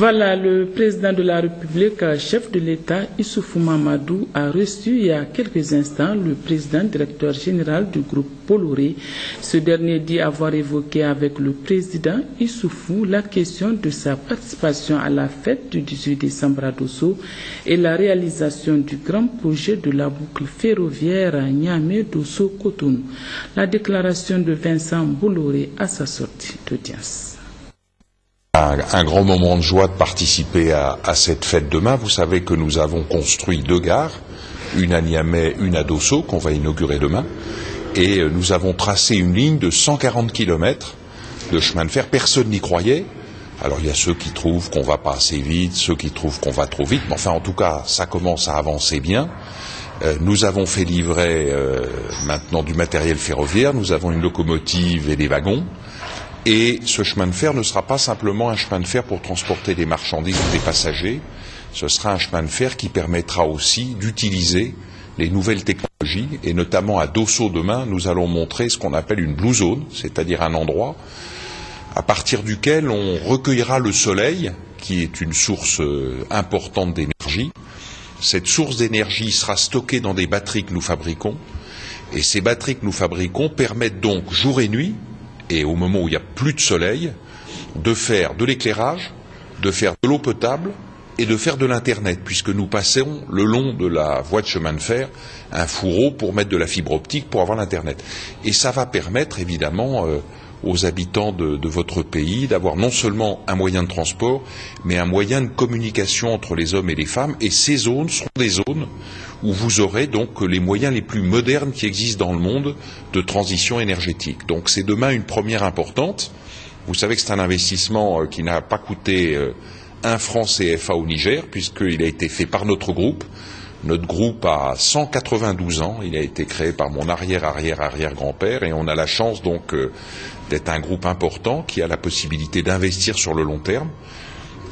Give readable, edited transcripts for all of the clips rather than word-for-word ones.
Voilà, le président de la République, chef de l'État, Issoufou Mahamadou, a reçu il y a quelques instants le président directeur général du groupe Bolloré. Ce dernier dit avoir évoqué avec le président Issoufou la question de sa participation à la fête du 18 décembre à Dosso et la réalisation du grand projet de la boucle ferroviaire à Niamey-Dosso-Cotonou. La déclaration de Vincent Bolloré à sa sortie d'audience. Un grand moment de joie de participer à cette fête demain. Vous savez que nous avons construit 2 gares, une à Niamey, une à Dosso, qu'on va inaugurer demain. Et nous avons tracé une ligne de 140 km de chemin de fer. Personne n'y croyait. Alors il y a ceux qui trouvent qu'on va pas assez vite, ceux qui trouvent qu'on va trop vite. Mais enfin, en tout cas, ça commence à avancer bien. Nous avons fait livrer maintenant du matériel ferroviaire. Nous avons une locomotive et des wagons. Et ce chemin de fer ne sera pas simplement un chemin de fer pour transporter des marchandises ou des passagers, ce sera un chemin de fer qui permettra aussi d'utiliser les nouvelles technologies, et notamment à Dosso demain, nous allons montrer ce qu'on appelle une blue zone, c'est-à-dire un endroit à partir duquel on recueillera le soleil, qui est une source importante d'énergie. Cette source d'énergie sera stockée dans des batteries que nous fabriquons, et ces batteries que nous fabriquons permettent donc jour et nuit, et au moment où il n'y a plus de soleil, de faire de l'éclairage, de faire de l'eau potable et de faire de l'Internet, puisque nous passons le long de la voie de chemin de fer un fourreau pour mettre de la fibre optique pour avoir l'Internet. Et ça va permettre évidemment aux habitants de votre pays d'avoir non seulement un moyen de transport, mais un moyen de communication entre les hommes et les femmes. Et ces zones seront des zones où vous aurez donc les moyens les plus modernes qui existent dans le monde de transition énergétique. Donc c'est demain une première importante. Vous savez que c'est un investissement qui n'a pas coûté 1 franc CFA au Niger, puisqu'il a été fait par notre groupe. Notre groupe a 192 ans, il a été créé par mon arrière-arrière-arrière-grand-père, et on a la chance donc d'être un groupe important qui a la possibilité d'investir sur le long terme.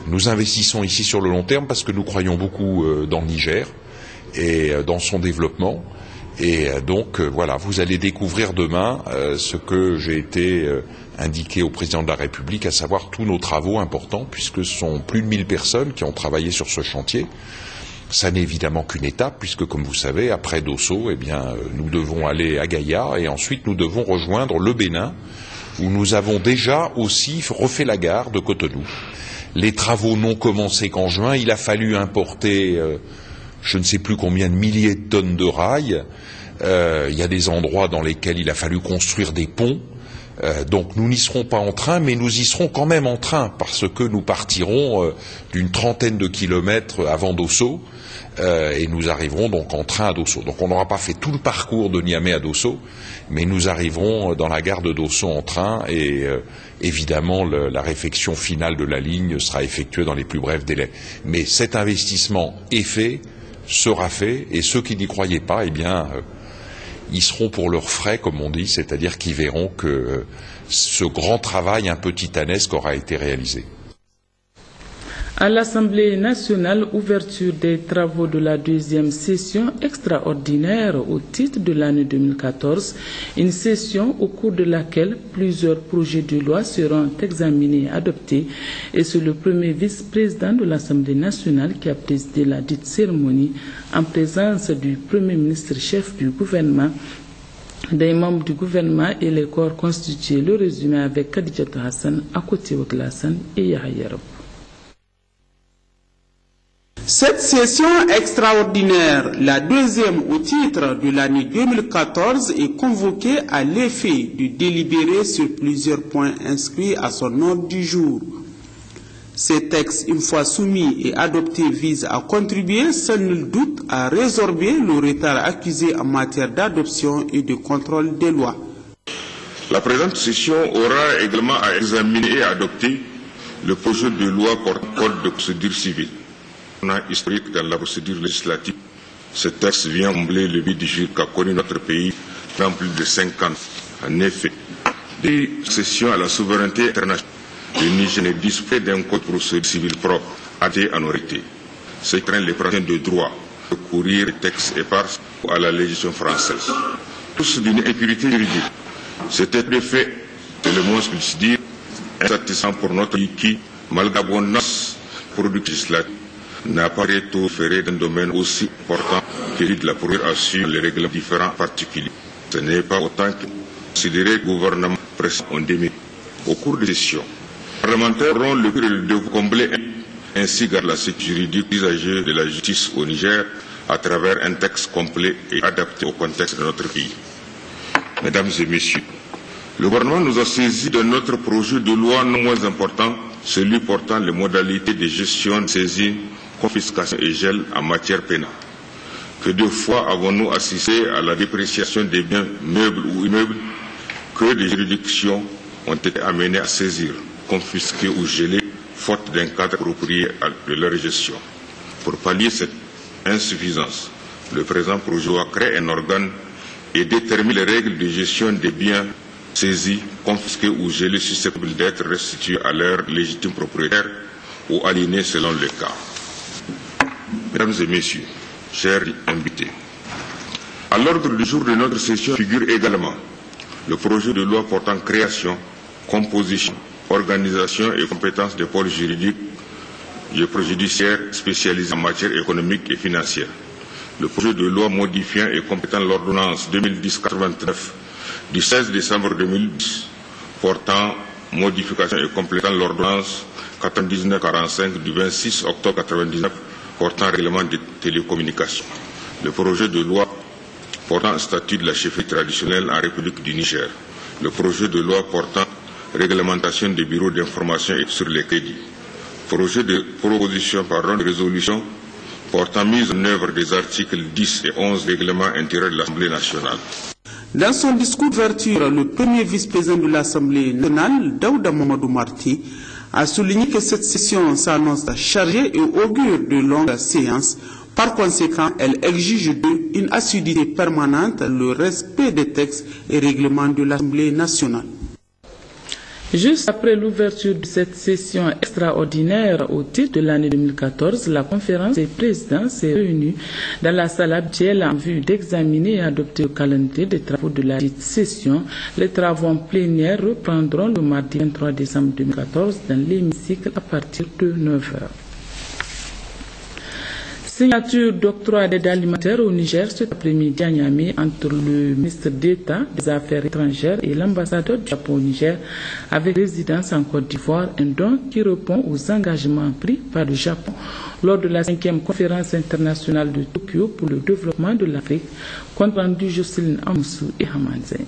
Nous investissons ici sur le long terme parce que nous croyons beaucoup dans le Niger et dans son développement. Et donc voilà, vous allez découvrir demain ce que j'ai été indiqué au président de la République, à savoir tous nos travaux importants, puisque ce sont plus de 1000 personnes qui ont travaillé sur ce chantier. Ça n'est évidemment qu'une étape, puisque comme vous savez, après Dosso, eh bien, nous devons aller à Gaïa, et ensuite nous devons rejoindre le Bénin, où nous avons déjà aussi refait la gare de Cotonou. Les travaux n'ont commencé qu'en juin, il a fallu importer je ne sais plus combien de milliers de tonnes de rails. Il y a des endroits dans lesquels il a fallu construire des ponts. Donc nous n'y serons pas en train, mais nous y serons quand même en train, parce que nous partirons d'une trentaine de kilomètres avant Dosso, et nous arriverons donc en train à Dosso. Donc on n'aura pas fait tout le parcours de Niamey à Dosso, mais nous arriverons dans la gare de Dosso en train, et évidemment la réfection finale de la ligne sera effectuée dans les plus brefs délais. Mais cet investissement est fait, sera fait, et ceux qui n'y croyaient pas, eh bien ils seront pour leurs frais, comme on dit, c'est-à-dire qu'ils verront que ce grand travail un peu titanesque aura été réalisé. À l'Assemblée nationale, ouverture des travaux de la 2e session extraordinaire au titre de l'année 2014, une session au cours de laquelle plusieurs projets de loi seront examinés et adoptés. Et c'est le premier vice-président de l'Assemblée nationale qui a présidé la dite cérémonie en présence du Premier ministre chef du gouvernement, des membres du gouvernement et les corps constitués. Le résumé avec Khadijata Hassan, à côté de Hassan et Yahya Rabou. Cette session extraordinaire, la 2e au titre de l'année 2014, est convoquée à l'effet de délibérer sur plusieurs points inscrits à son ordre du jour. Ces textes, une fois soumis et adoptés, visent à contribuer sans nul doute à résorber le retard accusé en matière d'adoption et de contrôle des lois. La présente session aura également à examiner et adopter le projet de loi portant code de procédure civile. Historique dans la procédure législative, ce texte vient combler le vide juridique qu'a connu notre pays pendant plus de 5 ans. En effet, des accessions à la souveraineté internationale, le Niger ne dispose d'un code de procédure civile propre, adapté à nos réalités. Ce qui traîne les praticiens de droit de courir les textes épars à la législation française. Tous d'une impurité juridique. C'était de fait, c'est le moins que je puisse dire, insatisfaisant pour notre pays qui, malgré l'abondance production législative n'a pas été ferré d'un domaine aussi important que celui de la procuration les règlements différents particuliers. Ce n'est pas autant que considérer le gouvernement précédent en démérite. Au cours des sessions, les parlementaires auront le prix de combler ainsi garder la sécurité juridique usagée de la justice au Niger à travers un texte complet et adapté au contexte de notre pays. Mesdames et Messieurs, le gouvernement nous a saisis de notre projet de loi non moins important, celui portant les modalités de gestion, saisine, confiscation et gel en matière pénale. Que de fois avons-nous assisté à la dépréciation des biens meubles ou immeubles que des juridictions ont été amenées à saisir, confisquer ou geler, faute d'un cadre approprié de leur gestion. Pour pallier cette insuffisance, le présent projet de loi crée un organe et détermine les règles de gestion des biens saisis, confisqués ou gelés susceptibles d'être restitués à leur légitime propriétaire ou aliénés selon le cas. Mesdames et Messieurs, chers invités, à l'ordre du jour de notre session figure également le projet de loi portant création, composition, organisation et compétences des pôles juridiques et judiciaires spécialisés en matière économique et financière. Le projet de loi modifiant et complétant l'ordonnance 2010-89 du 16 décembre 2010 portant modification et complétant l'ordonnance 99-45 du 26 octobre 1999 portant règlement des télécommunications. Le projet de loi portant statut de la chefferie traditionnelle en République du Niger. Le projet de loi portant réglementation des bureaux d'information sur les crédits. Projet de proposition de résolution portant mise en œuvre des articles 10 et 11 du règlement intérieur de l'Assemblée nationale. Dans son discours d'ouverture, le premier vice-président de l'Assemblée nationale, Daouda Mamadou Marti, a souligné que cette session s'annonce chargée et augure de longues séances. Par conséquent, elle exige d'eux une assiduité permanente, le respect des textes et règlements de l'Assemblée nationale. Juste après l'ouverture de cette session extraordinaire au titre de l'année 2014, la conférence des présidents s'est réunie dans la salle Abdiel en vue d'examiner et adopter le calendrier des travaux de la session. Les travaux en plénière reprendront le mardi 23 décembre 2014 dans l'hémicycle à partir de 9h. Signature d'octroi d'aide alimentaire au Niger cet après-midi à Niamey entre le ministre d'État des Affaires étrangères et l'ambassadeur du Japon au Niger avec résidence en Côte d'Ivoire, un don qui répond aux engagements pris par le Japon lors de la 5e conférence internationale de Tokyo pour le développement de l'Afrique, compte rendu Jocelyne Amoussou et Hamanzé.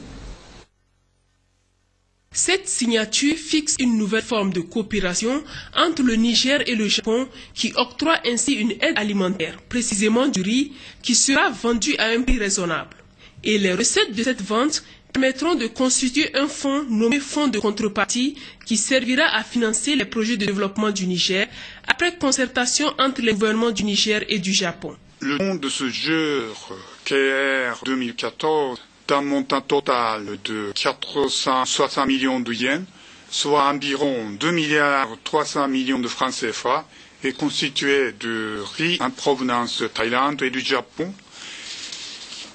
Cette signature fixe une nouvelle forme de coopération entre le Niger et le Japon qui octroie ainsi une aide alimentaire, précisément du riz, qui sera vendu à un prix raisonnable. Et les recettes de cette vente permettront de constituer un fonds nommé Fonds de contrepartie qui servira à financer les projets de développement du Niger après concertation entre les gouvernements du Niger et du Japon. Le nom de ce jour, KR 2014, d'un montant total de 460 millions de yens, soit environ 2 milliards 300 millions de francs CFA, est constitué de riz en provenance de Thaïlande et du Japon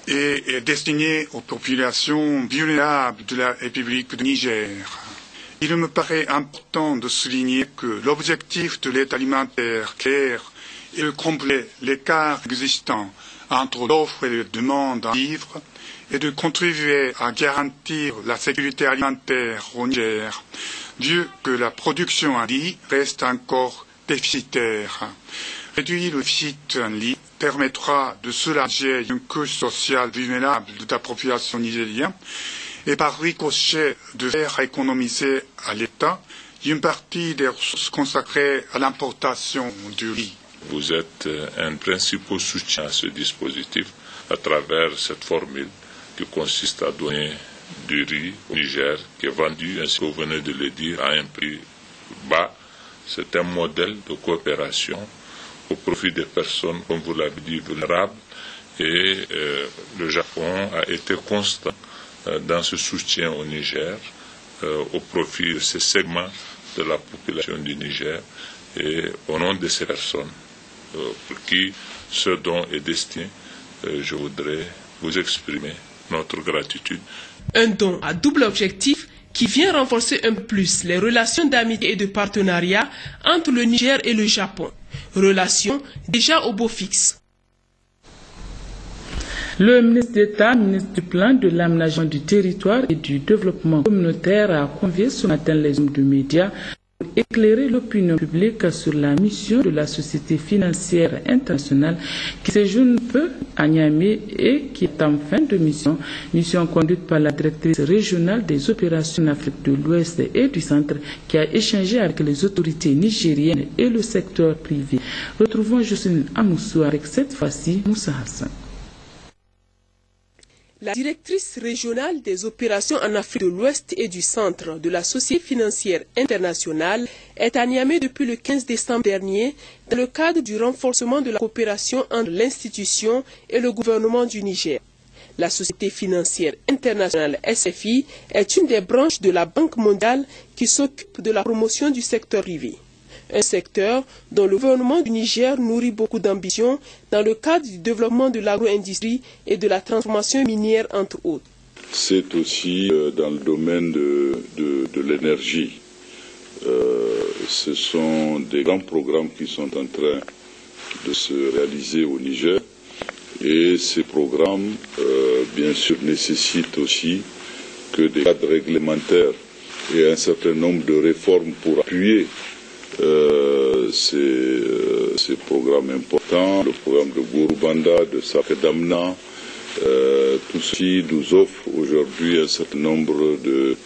et est destiné aux populations vulnérables de la République du Niger. Il me paraît important de souligner que l'objectif de l'aide alimentaire CARE est de combler l'écart existant entre l'offre et la demande en vivres et de contribuer à garantir la sécurité alimentaire au Niger, vu que la production en riz reste encore déficitaire. Réduire le déficit en riz permettra de soulager une couche sociale vulnérable de la population nigérienne et par ricochet de faire économiser à l'État une partie des ressources consacrées à l'importation du riz. Vous êtes un principal soutien à ce dispositif à travers cette formule qui consiste à donner du riz au Niger qui est vendu, ainsi que vous venez de le dire, à un prix bas. C'est un modèle de coopération au profit des personnes, comme vous l'avez dit, vulnérables. Et le Japon a été constant dans ce soutien au Niger au profit de ces segments de la population du Niger. Et au nom de ces personnes pour qui ce don est destiné, je voudrais vous exprimer notre gratitude. Un don à double objectif qui vient renforcer un peu plus les relations d'amitié et de partenariat entre le Niger et le Japon. Relations déjà au beau fixe. Le ministre d'État, ministre du Plan, de l'Aménagement du Territoire et du Développement communautaire a convié ce matin les hommes de médias pour éclairer l'opinion publique sur la mission de la Société financière internationale qui séjourne peu à Niamey et qui est en fin de mission, mission conduite par la directrice régionale des opérations en Afrique de l'Ouest et du Centre qui a échangé avec les autorités nigériennes et le secteur privé. Retrouvons Jocelyne Amoussou avec cette fois-ci Moussa Hassan. La directrice régionale des opérations en Afrique de l'Ouest et du Centre de la Société financière internationale est à Niamey depuis le 15 décembre dernier dans le cadre du renforcement de la coopération entre l'institution et le gouvernement du Niger. La Société financière internationale SFI est une des branches de la Banque mondiale qui s'occupe de la promotion du secteur privé. Un secteur dont le gouvernement du Niger nourrit beaucoup d'ambition dans le cadre du développement de l'agro-industrie et de la transformation minière, entre autres. C'est aussi dans le domaine de l'énergie. Ce sont des grands programmes qui sont en train de se réaliser au Niger. Et ces programmes, bien sûr, nécessitent aussi que des cadres réglementaires et un certain nombre de réformes pour appuyer ces programmes importants, le programme de Gorubanda, de Sakedamna, tout ceci nous offre aujourd'hui un certain nombre de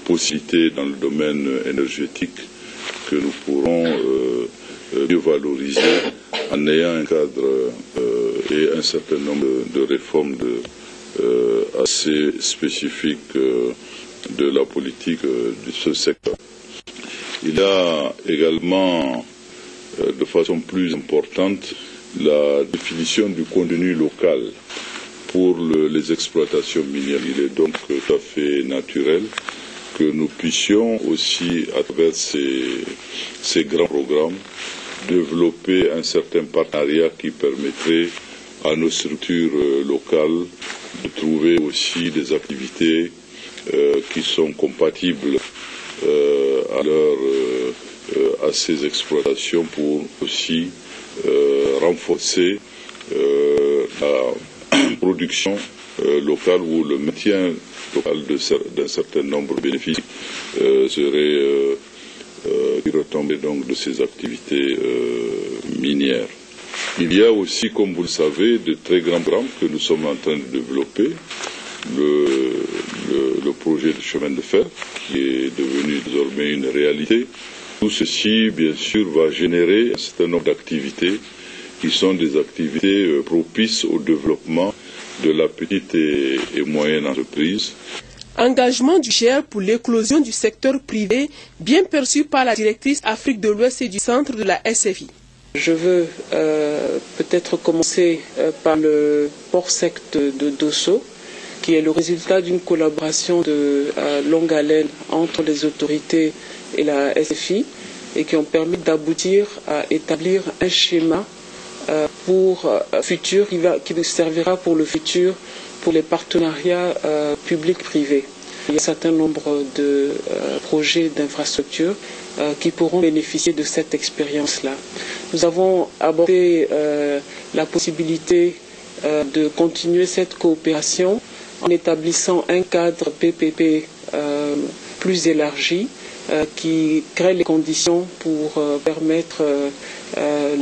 possibilités dans le domaine énergétique que nous pourrons mieux valoriser en ayant un cadre et un certain nombre de réformes assez spécifiques de la politique de ce secteur. Il y a également, de façon plus importante, la définition du contenu local pour les exploitations minières. Il est donc tout à fait naturel que nous puissions aussi, à travers ces grands programmes, développer un certain partenariat qui permettrait à nos structures locales de trouver aussi des activités qui sont compatibles à ces exploitations pour aussi renforcer la production locale ou le maintien local d'un certain nombre de bénéfices serait qui retomber donc de ces activités minières. Il y a aussi, comme vous le savez, de très grands programmes que nous sommes en train de développer. Le projet de chemin de fer qui est devenu désormais une réalité. Tout ceci, bien sûr, va générer un certain nombre d'activités qui sont des activités propices au développement de la petite et moyenne entreprise. Engagement du Niger pour l'éclosion du secteur privé, bien perçu par la directrice Afrique de l'Ouest et du Centre de la SFI. Je veux peut-être commencer par le port sec de Dosso, qui est le résultat d'une collaboration de longue haleine entre les autorités et la SFI et qui ont permis d'aboutir à établir un schéma futur qui servira pour le futur pour les partenariats publics-privés. Il y a un certain nombre de projets d'infrastructures qui pourront bénéficier de cette expérience-là. Nous avons abordé la possibilité de continuer cette coopération en établissant un cadre PPP plus élargi qui crée les conditions pour permettre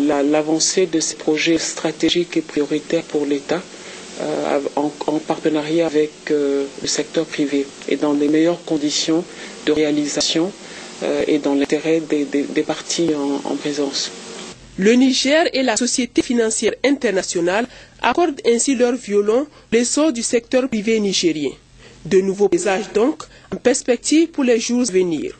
l'avancée de ces projets stratégiques et prioritaires pour l'État en partenariat avec le secteur privé et dans les meilleures conditions de réalisation et dans l'intérêt des parties en présence. Le Niger et la Société financière internationale accordent ainsi leur violon l'essor du secteur privé nigérien. De nouveaux paysages donc en perspective pour les jours à venir.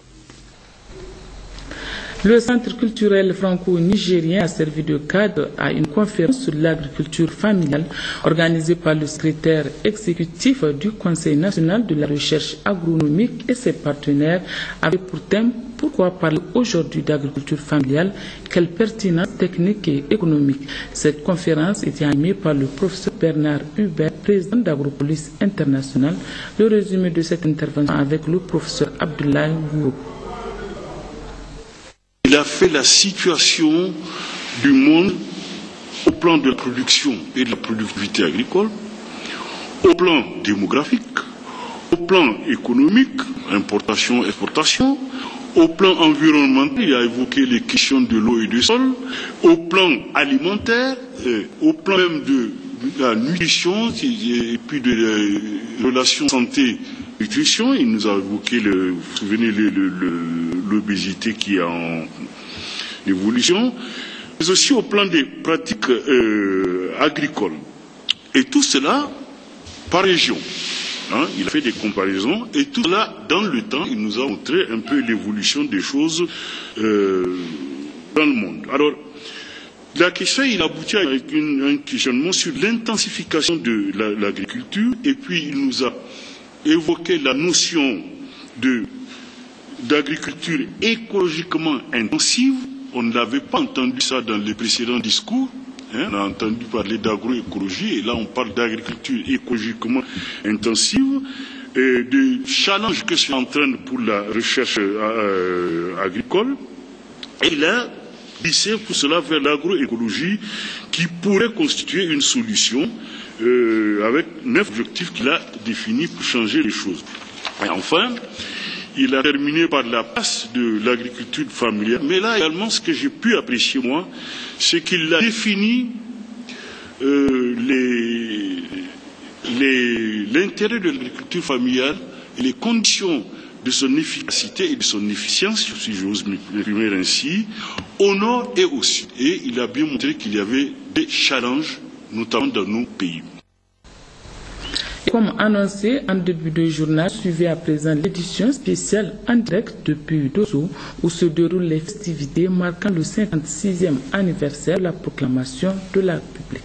Le Centre culturel franco-nigérien a servi de cadre à une conférence sur l'agriculture familiale organisée par le secrétaire exécutif du Conseil national de la recherche agronomique et ses partenaires avec pour thème « Pourquoi parler aujourd'hui d'agriculture familiale? Quelle pertinence technique et économique ?» Cette conférence était animée par le professeur Bernard Hubert, président d'Agropolis International. Le résumé de cette intervention avec le professeur Abdoulaye Gourou. Il a fait la situation du monde au plan de la production et de la productivité agricole, au plan démographique, au plan économique, importation, exportation, au plan environnemental, il a évoqué les questions de l'eau et du sol, au plan alimentaire, au plan même de la nutrition et puis de la relation santé-nutrition. Il nous a évoqué, vous vous souvenez, l'obésité qui est en évolution, mais aussi au plan des pratiques agricoles. Et tout cela par région. Il a fait des comparaisons et tout cela, dans le temps, il nous a montré un peu l'évolution des choses dans le monde. Alors, la question, il aboutit avec un questionnement sur l'intensification de l'agriculture et puis il nous a évoqué la notion d'agriculture écologiquement intensive. On ne l'avait pas entendu ça dans les précédents discours. On a entendu parler d'agroécologie et là on parle d'agriculture écologiquement intensive, de challenges que c'est en train pour la recherche agricole. Et il a glissé pour cela vers l'agroécologie qui pourrait constituer une solution avec 9 objectifs qu'il a définis pour changer les choses. Et enfin, il a terminé par la place de l'agriculture familiale. Mais là également, ce que j'ai pu apprécier moi, c'est qu'il a défini l'intérêt de l'agriculture familiale et les conditions de son efficacité et de son efficience, si j'ose m'exprimer ainsi, au nord et au sud. Et il a bien montré qu'il y avait des challenges, notamment dans nos pays. Comme annoncé en début de journal, suivez à présent l'édition spéciale en direct depuis Dosso, où se déroulent les festivités marquant le 56e anniversaire de la proclamation de la République.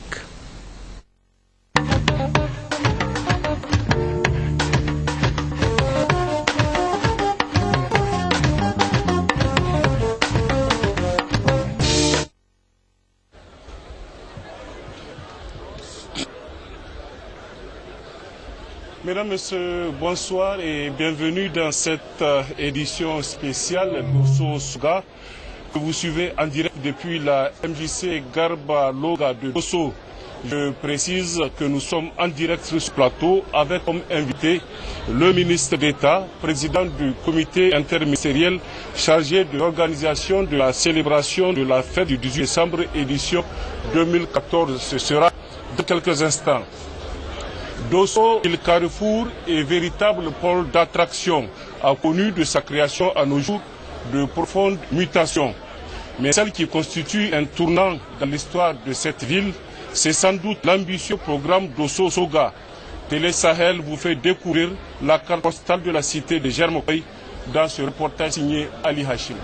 Mesdames, Messieurs, bonsoir et bienvenue dans cette édition spéciale Dosso Soga que vous suivez en direct depuis la MJC Garba Loga de Dosso. Je précise que nous sommes en direct sur ce plateau avec comme invité le ministre d'État, président du comité interministériel chargé de l'organisation de la célébration de la fête du 18 décembre édition 2014. Ce sera dans quelques instants. Dosso, le carrefour et véritable pôle d'attraction, a connu de sa création à nos jours de profondes mutations. Mais celle qui constitue un tournant dans l'histoire de cette ville, c'est sans doute l'ambitieux programme Dosso Soga. Télé Sahel vous fait découvrir la carte postale de la cité de Germokoy dans ce reportage signé Ali Hachim.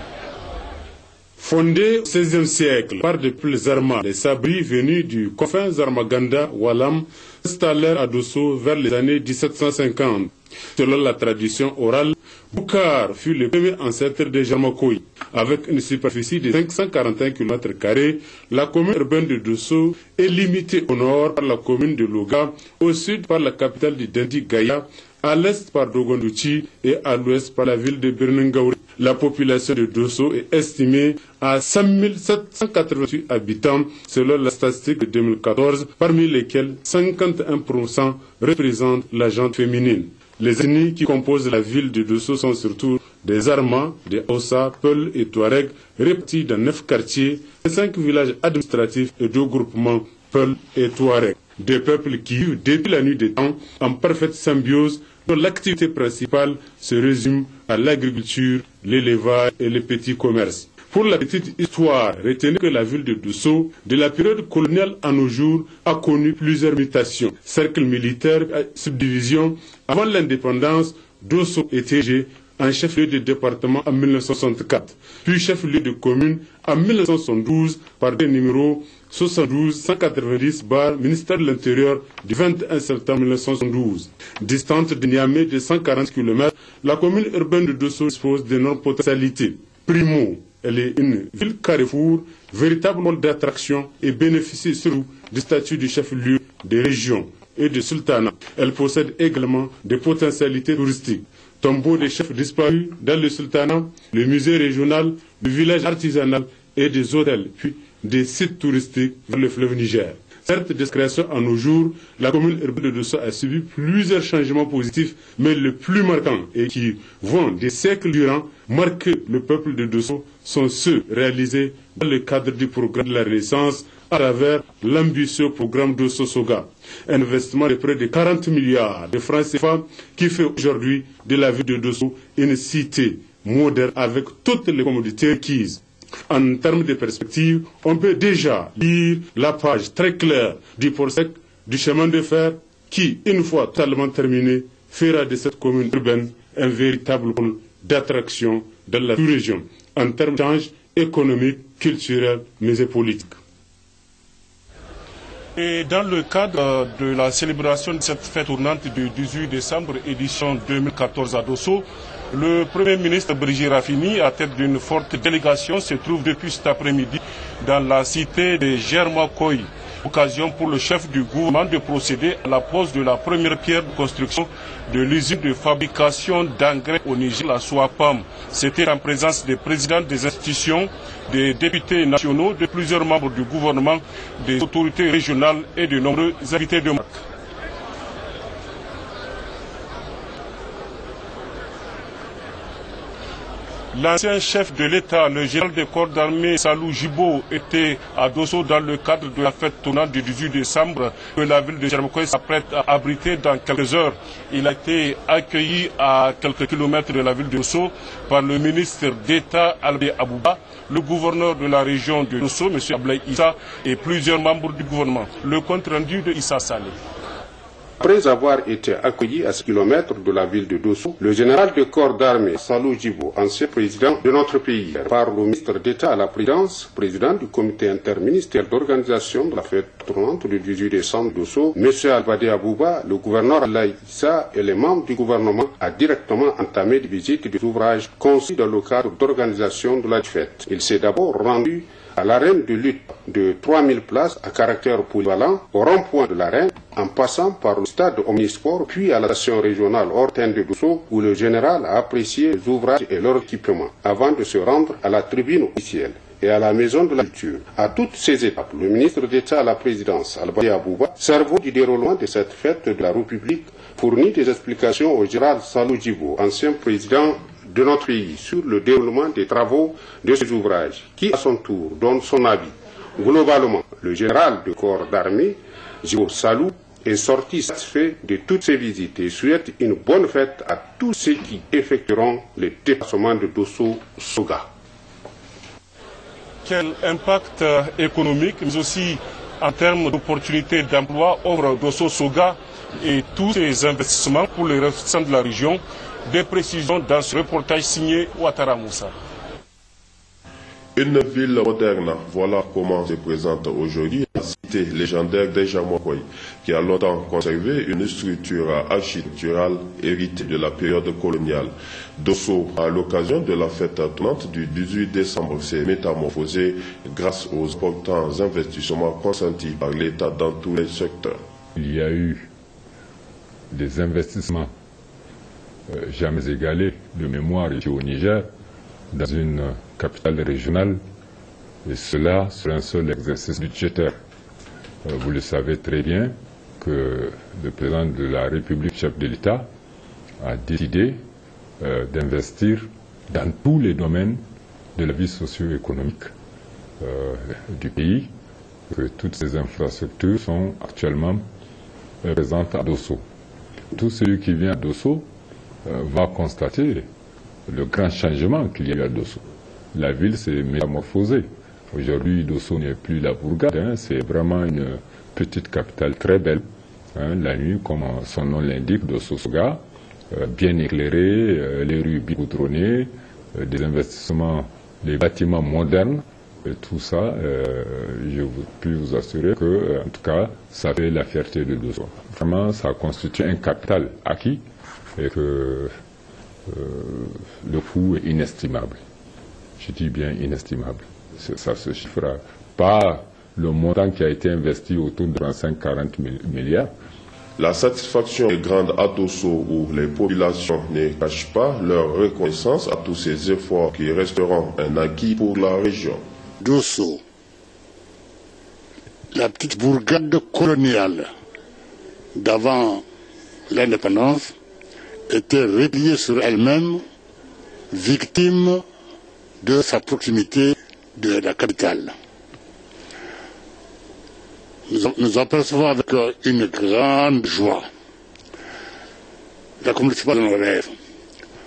Fondé au XVIe siècle par des peuples armats, les sabris venus du confin Zarmaganda-Walam s'installèrent à Dosso vers les années 1750. Selon la tradition orale, Boukar fut le premier ancêtre de Germokoy. Avec une superficie de 541 km², la commune urbaine de Dosso est limitée au nord par la commune de Loga, au sud par la capitale de Dendi Gaya, à l'est par Dogondouchi et à l'ouest par la ville de Birningaouri. La population de Dosso est estimée à 5 788 habitants selon la statistique de 2014, parmi lesquels 51% représentent la gente féminine. Les ethnies qui composent la ville de Dosso sont surtout des Armas, des Hausa, Peuls et Touaregs, répartis dans 9 quartiers, 5 villages administratifs et 2 groupements Peuls et Touaregs. Des peuples qui vivent depuis la nuit des temps en parfaite symbiose, dont l'activité principale se résume à l'agriculture, l'élevage et les petits commerces. Pour la petite histoire, retenez que la ville de Dosso, de la période coloniale à nos jours, a connu plusieurs mutations. Cercle militaire, subdivision. Avant l'indépendance, Dosso était érigé en chef-lieu de département en 1964, puis chef-lieu de commune en 1972 par des numéros 72-190 ministère de l'Intérieur du 21 septembre 1972. Distante de Niamey de 140 km, la commune urbaine de Dosso dispose d'énormes potentialités. Primo, elle est une ville carrefour, véritable mode d'attraction et bénéficie surtout du statut de chef-lieu des régions. et de sultanat. Elle possède également des potentialités touristiques. Tombeau des chefs disparus dans le sultanat, le musée régional, le village artisanal et des hôtels, puis des sites touristiques vers le fleuve Niger. Certes, de création en nos jours, la commune urbaine de Dosso a subi plusieurs changements positifs, mais les plus marquants et qui vont des siècles durant marquer le peuple de Dosso sont ceux réalisés dans le cadre du programme de la Renaissance à travers l'ambitieux programme Dosso Soga. Un investissement de près de 40 milliards de francs CFA qui fait aujourd'hui de la ville de Dosso une cité moderne avec toutes les commodités requises. En termes de perspective, on peut déjà lire la page très claire du port sec, du chemin de fer, qui, une fois totalement terminé, fera de cette commune urbaine un véritable pôle d'attraction dans la sous-région, en termes d'échanges économiques, culturels, mais et politiques. Et dans le cadre de la célébration de cette fête tournante du 18 décembre, édition 2014 à Dosso, le Premier ministre Brigitte Raffini, à tête d'une forte délégation, se trouve depuis cet après-midi dans la cité de Germakoy. Occasion pour le chef du gouvernement de procéder à la pose de la première pierre de construction de l'usine de fabrication d'engrais au Niger, la SOAPAM. C'était en présence des présidents des institutions, des députés nationaux, de plusieurs membres du gouvernement, des autorités régionales et de nombreux invités de marque. L'ancien chef de l'État, le général des corps d'armée Salou Jibo, était à Dosso dans le cadre de la fête tournante du 18 décembre que la ville de Germakoy s'apprête à abriter dans quelques heures. Il a été accueilli à quelques kilomètres de la ville de Dosso par le ministre d'État Albé Abouba, le gouverneur de la région de Dosso, M. Ablaï Issa, et plusieurs membres du gouvernement. Le compte rendu de Issa Salé. Après avoir été accueilli à 6 km de la ville de Dosso, le général de corps d'armée Salou Jibo, ancien président de notre pays, par le ministre d'État à la présidence, président du comité interministériel d'organisation de la fête tournante du 18 décembre Dosso, M. Albadé Abouba, le gouverneur Alaï Issa et les membres du gouvernement a directement entamé des visites des ouvrages conçus dans le cadre d'organisation de la fête. Il s'est d'abord rendu à l'arène de lutte de 3000 places à caractère polyvalent au rond-point de l'arène, en passant par le stade Omnisport, puis à la station régionale Horten de Dosso, où le général a apprécié les ouvrages et leur équipement, avant de se rendre à la tribune officielle et à la maison de la culture. À toutes ces étapes, le ministre d'État à la présidence, Albadé Abouba, cerveau du déroulement de cette fête de la République, fournit des explications au général Salou Jibo, ancien président de notre pays, sur le déroulement des travaux de ces ouvrages, qui à son tour donne son avis. Globalement, le général de corps d'armée, Jibo Salou, est sorti satisfait de toutes ces visites et souhaite une bonne fête à tous ceux qui effectueront le déplacement de Dosso Soga. Quel impact économique, mais aussi en termes d'opportunités d'emploi offre Dosso Soga et tous ces investissements pour les ressortissants de la région? Des précisions dans ce reportage signé Ouattara Moussa. Une ville moderne, voilà comment se présente aujourd'hui la cité légendaire de Germakoy, qui a longtemps conservé une structure architecturale héritée de la période coloniale. Dosso, à l'occasion de la fête tournante du 18 décembre, s'est métamorphosé grâce aux importants investissements consentis par l'État dans tous les secteurs. Il y a eu des investissements jamais égalés de mémoire ici au Niger, dans une capitale régionale, et cela sur un seul exercice budgétaire. Vous le savez très bien que le président de la République, chef de l'État, a décidé d'investir dans tous les domaines de la vie socio-économique du pays, que toutes ces infrastructures sont actuellement présentes à Dosso. Tout celui qui vient à Dosso va constater le grand changement qu'il y a eu à Dosso. La ville s'est métamorphosée. Aujourd'hui, Dosso n'est plus la bourgade, c'est vraiment une petite capitale très belle. La nuit, comme son nom l'indique, Dosso Soga, bien éclairée, les rues bien goudronnées, des investissements, des bâtiments modernes, et tout ça, je peux vous assurer que, en tout cas, ça fait la fierté de Dosso. Vraiment, ça constitue un capital acquis et que le coût est inestimable. Je dis bien inestimable. Ça se chiffrera pas le montant qui a été investi autour de 35-40 milliards, La satisfaction est grande à Dosso où les populations ne cachent pas leur reconnaissance à tous ces efforts qui resteront un acquis pour la région. Dosso, la petite bourgade coloniale d'avant l'indépendance, était repliée sur elle-même, victime de de la capitale. Nous apercevons avec une grande joie l'accomplissement de nos rêves.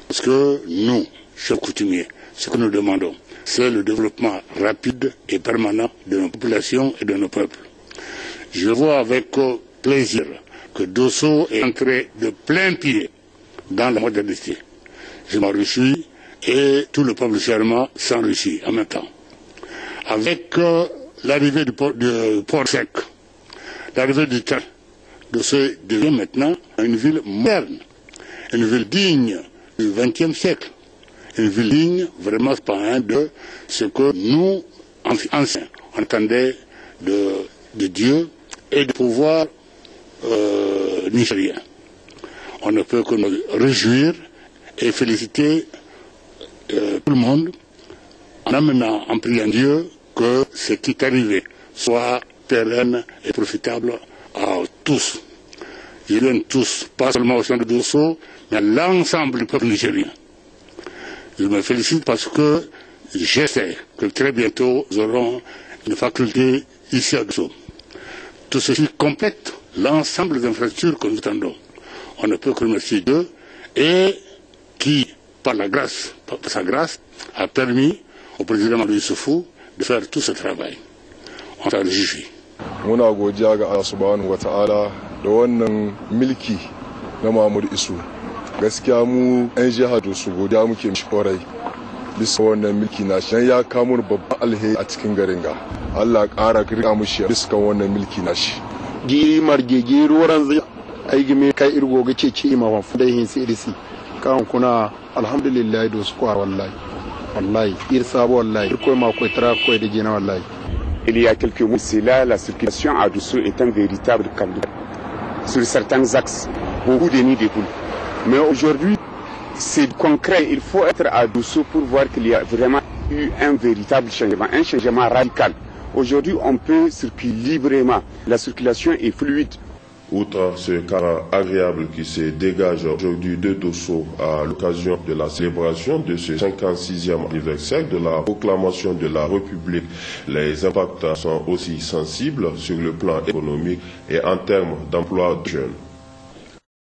Parce que nous, chefs coutumiers, ce que nous demandons, c'est le développement rapide et permanent de nos populations et de nos peuples. Je vois avec plaisir que Dosso est entré de plein pied dans la modernité. Je m'en réjouis et tout le peuple germain s'enrichit en même temps. Avec l'arrivée du port sec, l'arrivée du train, Dosso devient maintenant une ville moderne, une ville digne du XXe siècle, une ville digne vraiment de ce que nous, anciens, entendaient de Dieu et du pouvoir nigérien. On ne peut que nous réjouir et féliciter tout le monde en priant Dieu que ce qui est arrivé soit pérenne et profitable à tous. Je viens tous, pas seulement au sein de Dosso, mais à l'ensemble du peuple nigérien. Je me félicite parce que j'essaie que très bientôt nous aurons une faculté ici à Dosso. Tout ceci complète l'ensemble des infrastructures que nous attendons. On ne peut que remercier Dieu et qui, par sa grâce, a permis au président Mamadou Issoufou de faire tout ce travail. On s'en réjouit. Muna godiya ga Allah subhanahu wa ta'ala da wannan milki na Muhammadu Isu. Gaskiya mu 'yan jihar Dosso godiya muke mishi kwarai bisa wannan milki na shi ya kamo babban alheri a cikin garin ga. Allah ƙara rika mushi bisa wannan milki na shi. Gi margege ruwan zai aigi me kai irgo ga ce ima wa fudai hin sirisi kan kuna alhamdulillah Dosso kwa wallahi ir sabo wallahi ko ma ko tara ko de jina wallahi. Il y a quelques mois, c'est là, la circulation à Dosso est un véritable calvaire. Sur certains axes, beaucoup de nids de poules. Mais aujourd'hui, c'est concret. Il faut être à Dosso pour voir qu'il y a vraiment eu un véritable changement, un changement radical. Aujourd'hui, on peut circuler librement. La circulation est fluide. Outre ce cadre agréable qui se dégage aujourd'hui de Dosso à l'occasion de la célébration de ce 56e anniversaire de la proclamation de la République, les impacts sont aussi sensibles sur le plan économique et en termes d'emploi de jeunes.